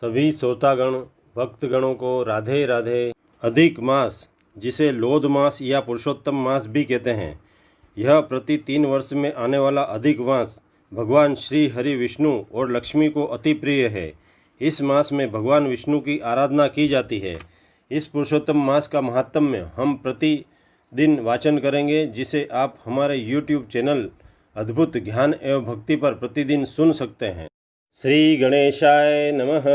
सभी श्रोतागण भक्तगणों को राधे राधे। अधिक मास, जिसे लोध मास या पुरुषोत्तम मास भी कहते हैं, यह प्रति 3 वर्ष में आने वाला अधिक मास भगवान श्री हरि विष्णु और लक्ष्मी को अति प्रिय है। इस मास में भगवान विष्णु की आराधना की जाती है। इस पुरुषोत्तम मास का महात्म्य हम प्रतिदिन वाचन करेंगे, जिसे आप हमारे YouTube चैनल अद्भुत ज्ञान एवं भक्ति पर प्रतिदिन सुन सकते हैं। श्री गणेशाय नमः।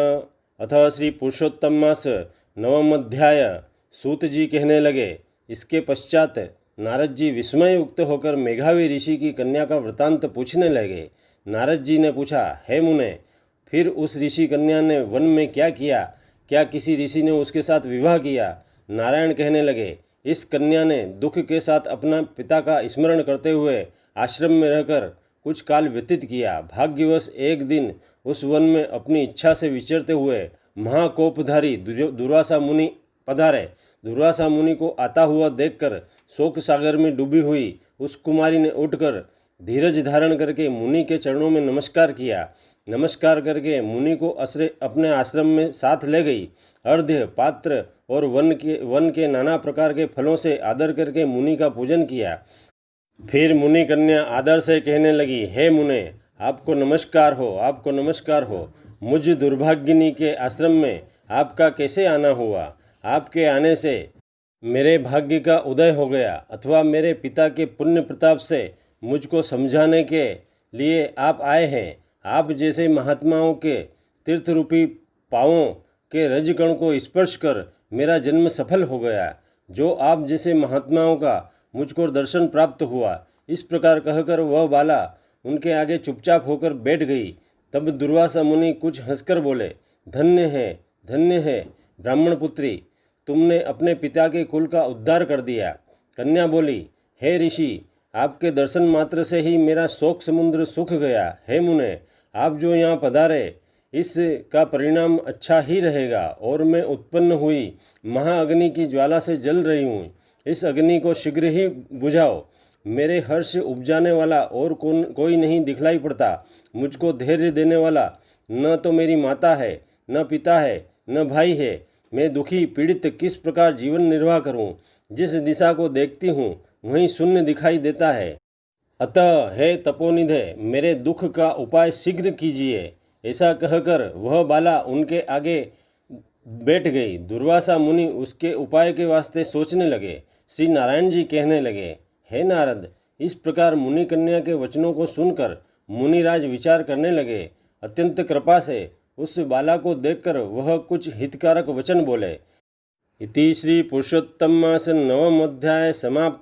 अथ श्री पुरुषोत्तम मास नवम अध्याय। सूत जी कहने लगे, इसके पश्चात नारद जी विस्मय युक्त होकर मेघावी ऋषि की कन्या का वृतांत पूछने लगे। नारद जी ने पूछा, हे मुने, फिर उस ऋषि कन्या ने वन में क्या किया? क्या किसी ऋषि ने उसके साथ विवाह किया? नारायण कहने लगे, इस कन्या ने दुख के साथ अपना पिता का स्मरण करते हुए आश्रम में रहकर कुछ काल व्यतीत किया। भाग्यवश एक दिन उस वन में अपनी इच्छा से विचरते हुए महाकोपधारी दुर्वासा मुनि पधारे। दुर्वासा मुनि को आता हुआ देखकर शोक सागर में डूबी हुई उस कुमारी ने उठकर धीरज धारण करके मुनि के चरणों में नमस्कार किया। नमस्कार करके मुनि को अपने आश्रम में साथ ले गई। अर्घ्य, पात्र और वन के नाना प्रकार के फलों से आदर करके मुनि का पूजन किया। फिर मुनि कन्या आदर से कहने लगी, हे मुने, आपको नमस्कार हो, आपको नमस्कार हो। मुझ दुर्भाग्यिनी के आश्रम में आपका कैसे आना हुआ? आपके आने से मेरे भाग्य का उदय हो गया, अथवा मेरे पिता के पुण्य प्रताप से मुझको समझाने के लिए आप आए हैं। आप जैसे महात्माओं के तीर्थ रूपी पाँवों के रजकण को स्पर्श कर मेरा जन्म सफल हो गया। जो आप जैसे महात्माओं का मुझको दर्शन प्राप्त हुआ। इस प्रकार कहकर वह बाला उनके आगे चुपचाप होकर बैठ गई। तब दुर्वासा मुनि कुछ हंसकर बोले, धन्य है ब्राह्मण पुत्री, तुमने अपने पिता के कुल का उद्धार कर दिया। कन्या बोली, हे ऋषि, आपके दर्शन मात्र से ही मेरा शोक समुद्र सूख गया। हे मुने, आप जो यहाँ पधारे, इसका परिणाम अच्छा ही रहेगा और मैं उत्पन्न हुई महाअग्नि की ज्वाला से जल रही हूँ। इस अग्नि को शीघ्र ही बुझाओ। मेरे हर्ष उपजाने वाला और कोई नहीं दिखलाई पड़ता। मुझको धैर्य देने वाला न तो मेरी माता है, न पिता है, न भाई है। मैं दुखी पीड़ित किस प्रकार जीवन निर्वाह करूं? जिस दिशा को देखती हूं वहीं शून्य दिखाई देता है। अतः हे तपोनिधे, मेरे दुख का उपाय शीघ्र कीजिए। ऐसा कहकर वह बाला उनके आगे बैठ गई। दुर्वासा मुनि उसके उपाय के वास्ते सोचने लगे। श्री नारायण जी कहने लगे, हे नारद, इस प्रकार मुनि कन्या के वचनों को सुनकर मुनिराज विचार करने लगे। अत्यंत कृपा से उस बाला को देखकर वह कुछ हितकारक वचन बोले। इति श्री पुरुषोत्तम मास नवम अध्याय समाप्त।